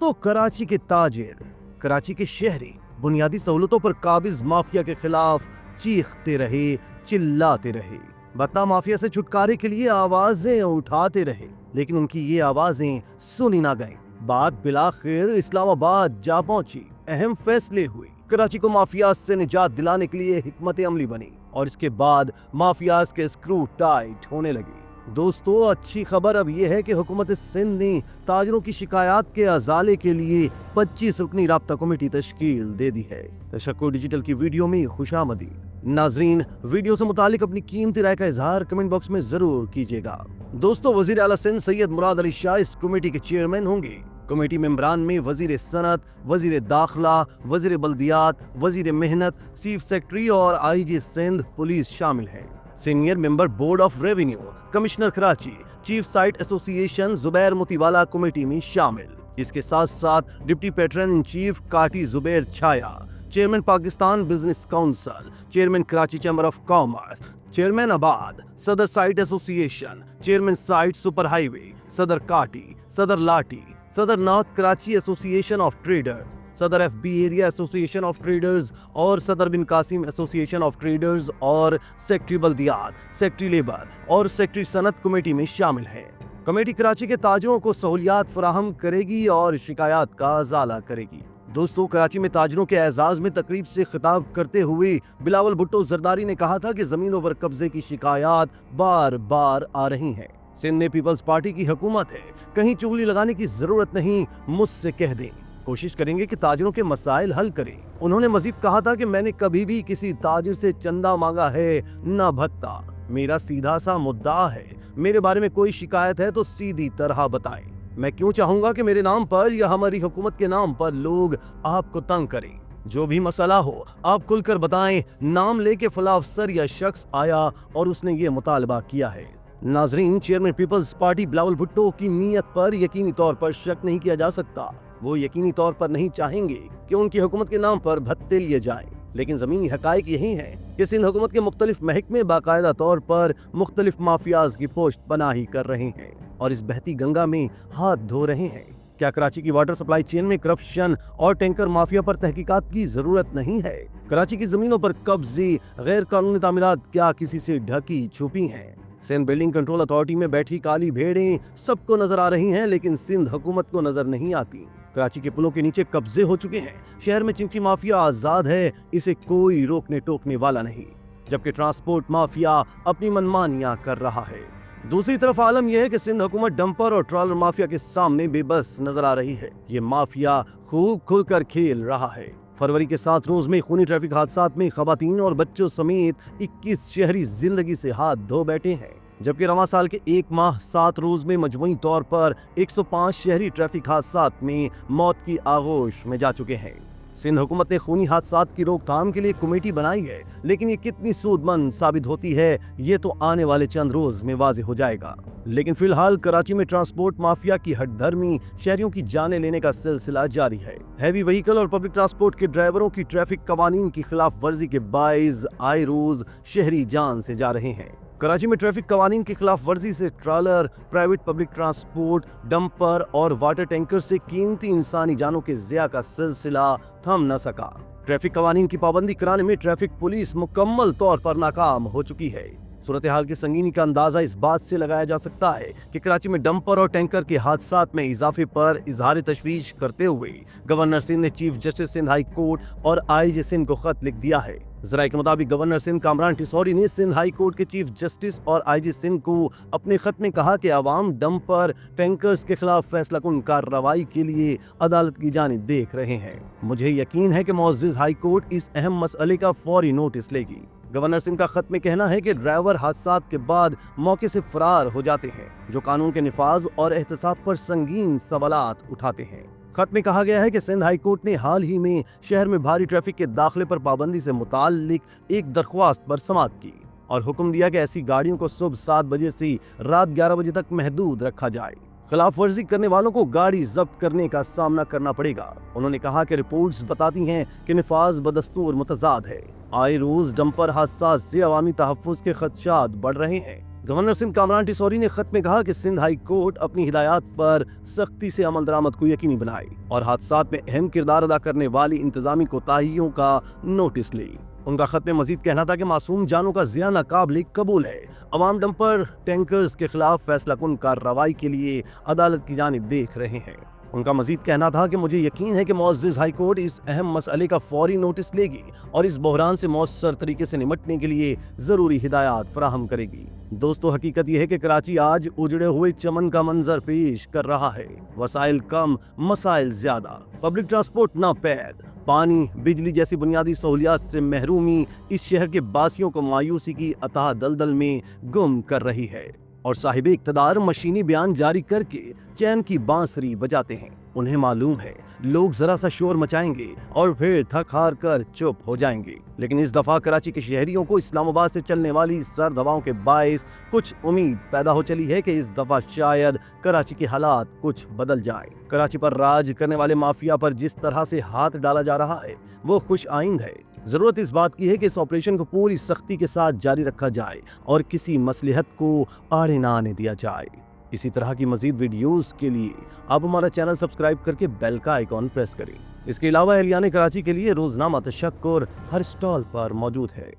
दोस्तों, कराची के ताजिर, कराची के शहरी बुनियादी सहूलतों पर काबिज माफिया के खिलाफ चीखते रहे, चिल्लाते रहे, बता माफिया से छुटकारे के लिए आवाजें उठाते रहे, लेकिन उनकी ये आवाजें सुनी ना गईं। बात बिलाखिर इस्लामाबाद जा पहुंची। अहम फैसले हुए। कराची को माफियाज से निजात दिलाने के लिए हिकमत अमली बनी और इसके बाद माफियाज के स्क्रू टाइट होने लगे। दोस्तों, अच्छी खबर अब यह है कि हुकूमत सिंध ने ताजरों की शिकायत के अजाले के लिए 25 रुकनी राब्ता कमेटी तश्कील दे दी है। तशक्कुर डिजिटल की वीडियो में खुशामदीद। नाजरीन, वीडियो से मुतालिक अपनी कीमती राय का इजहार कमेंट बॉक्स में जरूर कीजिएगा। दोस्तों, वजीर आला सिंध सैयद मुराद अली शाह इस कमेटी के चेयरमैन होंगे। कमेटी मेंबरान में वजीर सनत, वजीर दाखिला, वजीर बल्दियात, वजीर मेहनत, चीफ सेक्रेटरी और IG सिंध पुलिस शामिल हैं। Senior member board of revenue, commissioner Karachi, chief site association Zubair Motiwala committee में शामिल। इसके साथ साथ deputy pattern in chief KATI Zubair Chhaya, chairman Pakistan business council, chairman Karachi chamber of commerce, chairman ABAD, सदर SITE association, chairman SITE super highway, सदर काटी, सदर लाटी, सदर north Karachi association of traders, सदर FB area association of traders और सदर Bin Qasim association of traders और सेक्रेटरी बल्दियात, सेक्रेटरी लेबर और सेक्रेटरी सनत कमेटी में शामिल है। कमेटी कराची के ताजरों को सहूलियात फराहम करेगी और शिकायत का अजाला करेगी। दोस्तों, कराची में ताजरों के एजाज में तकरीब से खिताब करते हुए बिलावल भुट्टो जरदारी ने कहा था कि जमीनों पर कब्जे की शिकायत बार बार आ रही हैं। सिंध में पीपल्स पार्टी की हुकूमत है, कहीं चुगली लगाने की जरूरत नहीं, मुझसे कह दें, कोशिश करेंगे कि ताजिरों के मसाइल हल करें। उन्होंने मजीद कहा था कि मैंने कभी भी किसी ताजिर से चंदा मांगा है न भत्ता। मेरा सीधा सा मुद्दा है, मेरे बारे में कोई शिकायत है तो सीधी तरह बताएं। मैं क्यों चाहूंगा कि मेरे नाम पर या हमारी हुकूमत के नाम पर लोग आपको तंग करें। जो भी मसला हो आप खुलकर बताएं, नाम लेके फला अफसर या शख्स आया और उसने ये मुतालबा किया है। नाजरीन, चेयरमैन पीपल्स पार्टी बिलावल भुट्टो की नीयत पर यकीनी तौर पर शक नहीं किया जा सकता। वो यकीनी तौर पर नहीं चाहेंगे कि उनकी हुकूमत के नाम पर भत्ते लिए जाएं, लेकिन जमीनी हकायक यही है कि सिंध हुकूमत के मुख्तलिफ महकमे बाकायदा तौर पर मुख्तलिफ माफियाज की पोस्ट पनाही कर रहे हैं और इस बहती गंगा में हाथ धो रहे हैं। क्या कराची की वाटर सप्लाई चेन में करप्शन और टैंकर माफिया पर तहकीकात की जरूरत नहीं है? कराची की जमीनों पर कब्जे, गैर कानूनी तामीरात क्या किसी से ढकी छुपी हैं? सिंध बिल्डिंग कंट्रोल अथॉरिटी में बैठी काली भेड़ें सबको नजर आ रही हैं, लेकिन सिंध हुकूमत को नजर नहीं आती। कराची के पुलों के नीचे कब्जे हो चुके हैं। शहर में चिंकी माफिया आजाद है, इसे कोई रोकने टोकने वाला नहीं, जबकि ट्रांसपोर्ट माफिया अपनी मनमानियां कर रहा है। दूसरी तरफ आलम यह है कि सिंध हुकूमत डंपर और ट्रॉलर माफिया के सामने बेबस नजर आ रही है। ये माफिया खूब खुलकर खेल रहा है। फरवरी के 7 रोज में खूनी ट्रैफिक हादसात में खवातीन और बच्चों समेत 21 शहरी जिंदगी से हाथ धो बैठे हैं, जबकि रवां साल के 1 माह 7 रोज में मजमूई तौर पर 105 शहरी ट्रैफिक हादसात में मौत की आगोश में जा चुके हैं। सिंध हुकूमत ने खूनी हादसात की रोकथाम के लिए कमेटी बनाई है, लेकिन ये कितनी सूदमंद साबित होती है ये तो आने वाले चंद रोज में वाज़ेह हो जाएगा। लेकिन फिलहाल कराची में ट्रांसपोर्ट माफिया की हठधर्मी शहरियों की जानें लेने का सिलसिला जारी है। हैवी व्हीकल और पब्लिक ट्रांसपोर्ट के ड्राइवरों की ट्रैफिक कवानीन की खिलाफ वर्जी के बाइस आए रोज शहरी जान से जा रहे हैं। कराची में ट्रैफिक कवानीन की खिलाफ वर्जी से trawler, private public transport, dumper और वाटर टैंकर से कीमती इंसानी जानों के ज़िया का सिलसिला थम न सका। ट्रैफिक कवानीन की पाबंदी कराने में ट्रैफिक पुलिस मुकम्मल तौर पर नाकाम हो चुकी है। सूरत हाल की संगीनी का अंदाजा इस बात से लगाया जा सकता है कि कराची में डंपर और टैंकर के हादसात में इजाफे पर इजहार तशवीश करते हुए गवर्नर सिंध ने chief justice Sindh high court और IG सिंध को खत लिख दिया है। जराये के मुताबिक गवर्नर सिंध कामरान टिसौरी ने सिंध हाई कोर्ट के चीफ जस्टिस और IG सिंध को अपने खत में कहा कि आवाम डंपर टैंकर्स के खिलाफ फैसला कुन कार्रवाई के लिए अदालत की जानिब देख रहे हैं। मुझे यकीन है कि मुअज़्ज़िज़ हाई कोर्ट इस अहम मसले का फौरी नोटिस लेगी। गवर्नर सिंह का खत में कहना है कि ड्राइवर हादसात के बाद मौके से फरार हो जाते हैं, जो कानून के निफाज और एहतसाब पर संगीन सवालात उठाते हैं। खत में कहा गया है कि सिंध हाई कोर्ट ने हाल ही में शहर में भारी ट्रैफिक के दाखिले पर पाबंदी से मुताल्लिक एक दरख्वास्त पर समाअत की और हुक्म दिया कि ऐसी गाड़ियों को सुबह 7 बजे से रात 11 बजे तक महदूद रखा जाए। खिलाफ वर्जी करने वालों को गाड़ी जब्त करने का सामना करना पड़ेगा। उन्होंने कहा कि रिपोर्ट्स बताती हैं कि निफाज बदस्तूर मुतजाद है। आए रोज डंपर हादसा से अवामी तहफ्फुज के खदशात बढ़ रहे हैं। गवर्नर सिंध कामरान टिसौरी ने खत में कहा कि सिंध हाई कोर्ट अपनी हिदायत पर सख्ती से अमल दरामद को यकीनी बनाए और हादसात में अहम किरदार अदा करने वाली इंतजामी कोताहियों का नोटिस ले। उनका खत में मजीद कहना था कि मासूम जानों का ज़िया नाकाबिल कबूल है। अवाम डंपर टैंकर्स के खिलाफ फैसला कुन कार्रवाई के लिए अदालत की जानिब देख रहे हैं। उनका मजीद कहना था कि मुझे यकीन है कि मुअज़्ज़िज़ हाई कोर्ट इस अहम मसले का फौरी नोटिस लेगी और इस बहरान से मौसर तरीके से निमटने के लिए ज़रूरी हिदायत फराहम करेगी। दोस्तों, हकीकत यह है कि कराची आज उजड़े हुए चमन का मंजर पेश कर रहा है। वसाइल कम, मसाइल ज्यादा, पब्लिक ट्रांसपोर्ट नापैद, पानी, बिजली जैसी बुनियादी सहूलियात से महरूमी इस शहर के बासियों को मायूसी की अथाह दलदल में गुम कर रही है और साहिब इक़्तिदार मशीनी बयान जारी करके चैन की बांसुरी बजाते हैं। उन्हें मालूम है लोग जरा सा शोर मचाएंगे और फिर थक हार कर चुप हो जाएंगे। लेकिन इस दफा कराची के शहरियों को इस्लामाबाद से चलने वाली सर्द हवाओं के बायस कुछ उम्मीद पैदा हो चली है कि इस दफा शायद कराची के हालात कुछ बदल जाए। कराची पर राज करने वाले माफिया पर जिस तरह से हाथ डाला जा रहा है वो खुश आइंद है। जरूरत इस बात की है कि इस ऑपरेशन को पूरी सख्ती के साथ जारी रखा जाए और किसी मसलहत को आड़े ना आने दिया जाए। इसी तरह की मजीद वीडियोस के लिए आप हमारा चैनल सब्सक्राइब करके बेल का आइकॉन प्रेस करें। इसके अलावा एहलियान कराची के लिए रोजनामा तशक्कुर हर स्टॉल पर मौजूद है।